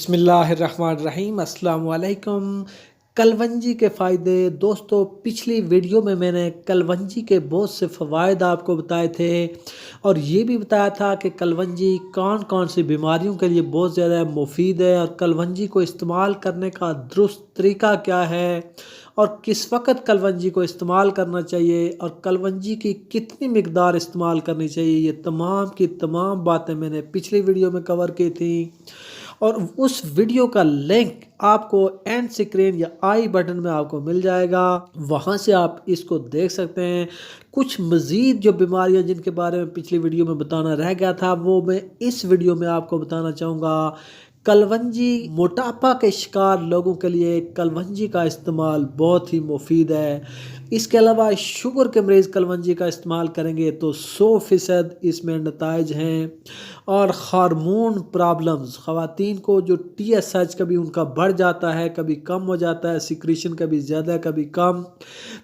بسم اللہ الرحمن الرحیم۔ السلام علیکم۔ کلونجی کے فائدے دوستو، پچھلی ویڈیو میں نے کلونجی کے بہت سے فوائد آپ کو بتائے تھے اور یہ بھی بتایا تھا کہ کلونجی کون کون سی بیماریوں کے لیے بہت زیادہ مفید ہے اور کلونجی کو استعمال کرنے کا درست طریقہ کیا ہے اور کس وقت کلونجی کو استعمال کرنا چاہیے اور کلونجی کی کتنی مقدار استعمال کرنی چاہیے۔ یہ تمام کی تمام باتیں میں نے پچھلی ویڈیو میں کور کی تھی اور اس ویڈیو کا لنک آپ کو اینڈ سکرین یا آئی بٹن میں آپ کو مل جائے گا، وہاں سے آپ اس کو دیکھ سکتے ہیں۔ کچھ مزید جو بیماریاں جن کے بارے میں پچھلی ویڈیو میں بتانا رہ گیا تھا وہ میں اس ویڈیو میں آپ کو بتانا چاہوں گا۔ کلونجی موٹاپا کے شکار لوگوں کے لیے کلونجی کا استعمال بہت ہی مفید ہے۔ اس کے علاوہ شوگر کے مریض کلونجی کا استعمال کریں گے تو 100% اس میں نتائج ہیں۔ اور ہارمون پرابلمز، خواتین کو جو TSH کبھی ان کا بڑھ جاتا ہے کبھی کم ہو جاتا ہے، سیکریشن کبھی زیادہ کبھی کم،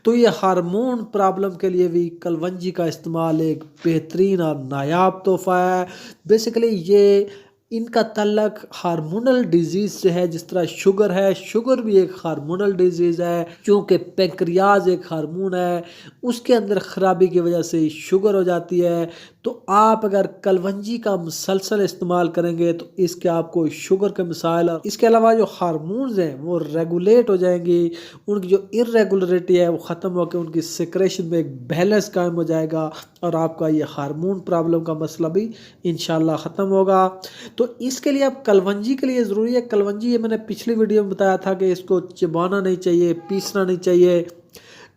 تو یہ ہارمون پرابلم کے لیے بھی کلونجی کا استعمال ایک بہترین اور نایاب تحفہ ہے۔ بیسیکلی یہ ان کا تعلق ہارمونل ڈیزیز سے ہے، جس طرح شوگر ہے، شوگر بھی ایک ہارمونل ڈیزیز ہے، چونکہ پینکریاز ایک ہارمون ہے، اس کے اندر خرابی کی وجہ سے شوگر ہو جاتی ہے۔ تو آپ اگر کلونجی کا مسلسل استعمال کریں گے تو اس کے آپ کو شوگر کے مسائل اور اس کے علاوہ جو ہارمونز ہیں وہ ریگولیٹ ہو جائیں گی، ان کی جو ارریگولرٹی ہے وہ ختم ہو کے ان کی سیکریشن میں ایک بیلنس قائم ہو جائے گا اور آپ کا یہ ہارمون پرابلم کا مسئلہ بھی انشاءاللہ ختم ہوگا۔ تو اس کے لیے اب کلونجی کے لیے ضروری ہے کلونجی، یہ میں نے پچھلی ویڈیو میں بتایا تھا کہ اس کو چبانا نہیں چاہیے، پیسنا نہیں چاہیے۔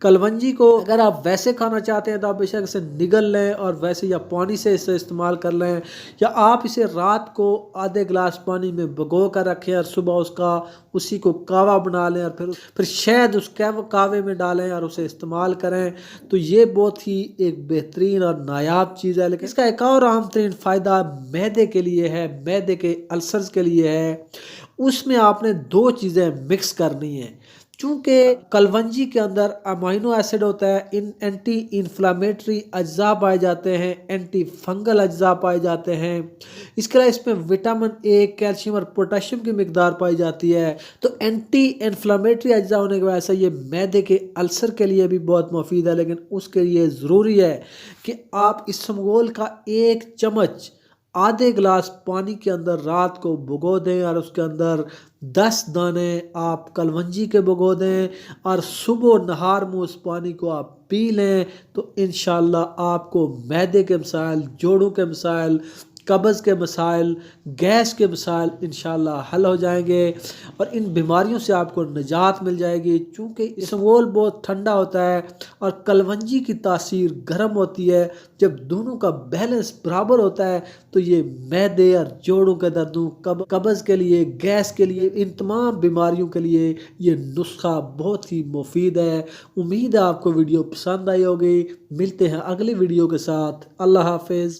کلونجی کو اگر آپ ویسے کھانا چاہتے ہیں تو آپ بیشک اسے نگل لیں اور ویسے یا پانی سے اسے استعمال کر لیں، یا آپ اسے رات کو آدھے گلاس پانی میں بھگو کر رکھیں اور صبح اسی کو کہوہ بنا لیں اور پھر شہد اس کہوے میں ڈالیں اور اسے استعمال کریں، تو یہ بہت ہی ایک بہترین اور نایاب چیز ہے۔ لیکن اس کا ایک اور عام ترین فائدہ معدے کے لیے ہے، معدے کے السرز کے لیے ہے۔ اس میں آپ نے دو چیزیں مکس کرنی ہیں، چونکہ کلونجی کے اندر امینو ایسڈ ہوتا ہے، اینٹی انفلامیٹری اجزاء پائے جاتے ہیں، اینٹی فنگل اجزاء پائے جاتے ہیں، اس کے علاوہ اس میں وٹامن اے، کیلشیم اور پوٹاشیم کی مقدار پائی جاتی ہے۔ تو اینٹی انفلامیٹری اجزاء ہونے کی وجہ سے یہ معدے کے السر کے لیے بھی بہت مفید ہے، لیکن اس کے لیے ضروری ہے کہ آپ اسمغول کا 1 چمچ آدھے گلاس پانی کے اندر رات کو بھگو دیں اور اس کے اندر 10 دانے آپ کلونجی کے بھگو دیں اور صبح نہار میں اس پانی کو آپ پی لیں، تو انشاءاللہ آپ کو معدے کے مسائل، جوڑوں کے مسائل، قبض کے مسائل، گیس کے مسائل انشاءاللہ حل ہو جائیں گے اور ان بیماریوں سے آپ کو نجات مل جائے گی۔ چونکہ اسمغول بہت ٹھنڈا ہوتا ہے اور کلونجی کی تاثیر گرم ہوتی ہے، جب دونوں کا بیلنس برابر ہوتا ہے تو یہ معدے اور جوڑوں کے دردوں، قبض کے لیے، گیس کے لیے، ان تمام بیماریوں کے لیے یہ نسخہ بہت ہی مفید ہے۔ امید ہے آپ کو ویڈیو پسند آئی ہوگی۔ ملتے ہیں اگلی ویڈیو کے ساتھ۔ اللہ حافظ۔